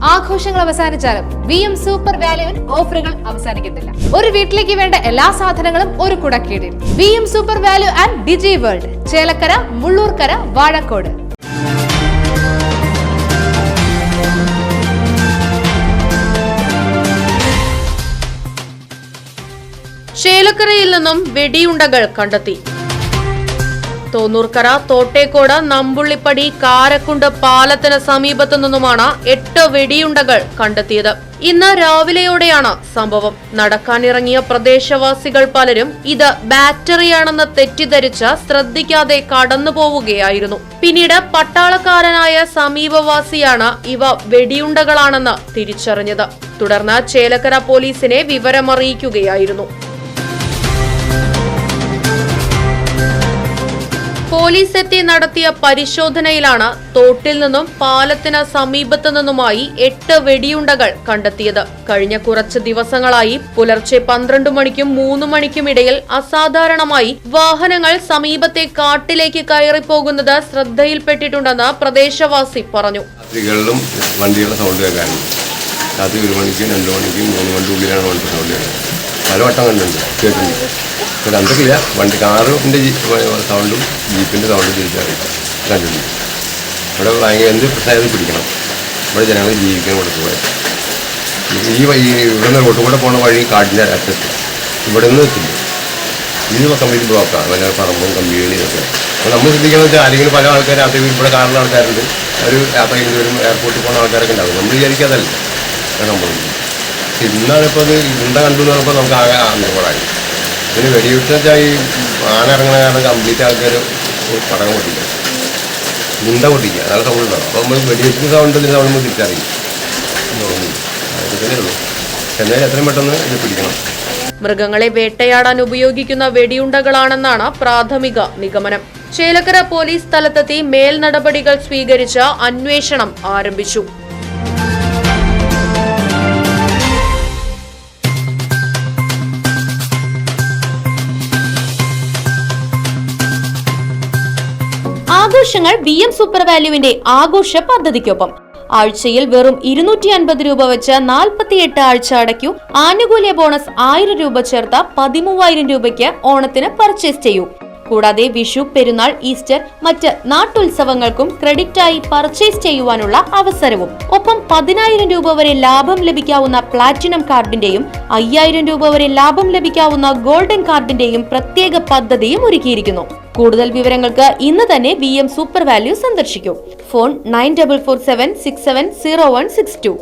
ആഘോഷങ്ങൾ അവസാനിച്ചാലും VM super വാല്യുവിൽ ഓഫറുകൾ അവസാനിക്കുന്നില്ല. ഒരു വീട്ടിലേക്ക് വേണ്ട എല്ലാ സാധനങ്ങളും ഒരു കുടക്കീഴിൽ. VM super value and digi world, Chelakkara, Mullurkara, Vazhakode. ചേലക്കരയിൽ നിന്നും വെടിയുണ്ടകൾ കണ്ടെത്തി. തോന്നൂർക്കര, തോട്ടേക്കോട്, നമ്പുള്ളിപ്പടി, കാരക്കുണ്ട് പാലത്തിന് സമീപത്തു നിന്നുമാണ് 8 വെടിയുണ്ടകൾ കണ്ടെത്തിയത്. ഇന്ന് രാവിലെയോടെയാണ് സംഭവം. നടക്കാനിറങ്ങിയ പ്രദേശവാസികൾ പലരും ഇത് ബാറ്ററിയാണെന്ന് തെറ്റിദ്ധരിച്ച് ശ്രദ്ധിക്കാതെ കടന്നു പോവുകയായിരുന്നു. പിന്നീട് പട്ടാളക്കാരനായ സമീപവാസിയാണ് ഇവ വെടിയുണ്ടകളാണെന്ന് തിരിച്ചറിഞ്ഞത്. തുടർന്ന് ചേലക്കര പോലീസിനെ വിവരമറിയിക്കുകയായിരുന്നു. പോലീസ് എത്തി നടത്തിയ പരിശോധനയിലാണ് തോട്ടിൽ നിന്നും പാലത്തിന് സമീപത്തു നിന്നുമായി 8 വെടിയുണ്ടകൾ കണ്ടെത്തിയത്. കഴിഞ്ഞ കുറച്ച് ദിവസങ്ങളായി പുലർച്ചെ 12 മണിക്കും 3 മണിക്കും ഇടയിൽ അസാധാരണമായി വാഹനങ്ങൾ സമീപത്തെ കാട്ടിലേക്ക് കയറിപ്പോകുന്നത് ശ്രദ്ധയിൽപ്പെട്ടിട്ടുണ്ടെന്ന് പ്രദേശവാസി പറഞ്ഞു. വണ്ടികളുടെ സൗണ്ട് കേൾക്കാറുണ്ട്. രാത്രി 1 മണിക്കും 2 മണിക്കും 3 മണിക്ക് ഉള്ളിലാണ് വണ്ടി സൗണ്ട് പലവട്ടം കണ്ടുണ്ട് കേൾക്കുന്നുണ്ട്. ഇപ്പോൾ എന്തൊക്കെയില്ല, വണ്ടി കാറിൻ്റെ സൗണ്ടും ജീപ്പിൻ്റെ സൗണ്ടും തിരിച്ചറിയും കണ്ടിട്ടുണ്ട്. ഇവിടെ ഭയങ്കര എന്ത് പ്രശ്നമായത് പിടിക്കണം. ഇവിടെ ജനങ്ങൾ ജീവിക്കാൻ കൊടുക്കുക. ഇവിടെ നിന്ന് റോട്ടുകൂടെ പോകുന്ന വഴി കാടിൻ്റെ അറ്റത്ത് ഇവിടെ നിന്ന് എത്തില്ല. ഇത് കംപ്ലീറ്റ് ബ്ലോക്കാണ്. വല്ല പറമ്പും കമ്പികളിലൊക്കെ. അപ്പോൾ നമ്മൾ ശ്രദ്ധിക്കുന്നത് വെച്ചാൽ ആരെങ്കിലും പല ആൾക്കാർ രാത്രി ഇവിടെ കാണുന്ന ആൾക്കാരുണ്ട്. അവർ യാത്ര ചെയ്ത് വരും. എയർപോർട്ടിൽ പോകുന്ന ആൾക്കാരൊക്കെ ഉണ്ടാകും. നമ്മൾ വിചാരിക്കാതല്ല സംഭവിക്കുന്നത്. ഇന്നാണ് ഇപ്പോൾ അത് ഉണ്ട കണ്ടു എന്ന് പറയുമ്പോൾ നമുക്ക് ആകെ അനുഭവമായി. പിന്നെ വെടിവിട്ട് വെച്ചാൽ ഈ ആന ഇറങ്ങുന്ന കാരണം കംപ്ലീറ്റ് ആൾക്കാർ പടകം പൊട്ടിക്കുക, ഉണ്ട പൊട്ടിക്കുക, അതാണ് സൗണ്ട് ഉണ്ടാവും. അപ്പോൾ നമ്മൾ വെടിവെക്കുന്ന സൗണ്ട് നമ്മൾ തിരിച്ചറിയും. അതൊക്കെ ഉള്ളൂ. എന്നാലും എത്രയും പെട്ടെന്ന് ഇത് പിടിക്കണം. മൃഗങ്ങളെ വേട്ടയാടാൻ ഉപയോഗിക്കുന്ന വെടിയുണ്ടകളാണെന്നാണ് പ്രാഥമിക നിഗമനം. ചേലക്കര പോലീസ് സ്ഥലത്തെത്തി മേൽ നടപടികൾ സ്വീകരിച്ച് അന്വേഷണം ആരംഭിച്ചു. ആഘോഷങ്ങൾ VM സൂപ്പർ വാല്യുവിന്റെ ആഘോഷ പദ്ധതിക്കൊപ്പം ആഴ്ചയിൽ വെറും 250 രൂപ വെച്ച് 48 ആഴ്ച അടയ്ക്കൂ. ആനുകൂല്യ ബോണസ് 1000 രൂപ ചേർത്ത 13,000 രൂപയ്ക്ക് ഓണത്തിന് പർച്ചേസ് ചെയ്യൂ. കൂടാതെ വിഷു, പെരുന്നാൾ, ഈസ്റ്റർ, മറ്റ് നാട്ടുത്സവങ്ങൾക്കും ക്രെഡിറ്റായി പർച്ചേസ് ചെയ്യുവാനുള്ള അവസരവും. ഒപ്പം 10,000 രൂപ വരെ ലാഭം ലഭിക്കാവുന്ന പ്ലാറ്റിനം കാർഡിന്റെയും 5,000 രൂപ വരെ ലാഭം ലഭിക്കാവുന്ന ഗോൾഡൻ കാർഡിന്റെയും പ്രത്യേക പദ്ധതിയും ഒരുക്കിയിരിക്കുന്നു. കൂടുതൽ വിവരങ്ങൾക്ക് ഇന്ന് തന്നെ VM സൂപ്പർ വാല്യൂ സന്ദർശിക്കൂ. ഫോൺ 9447670162.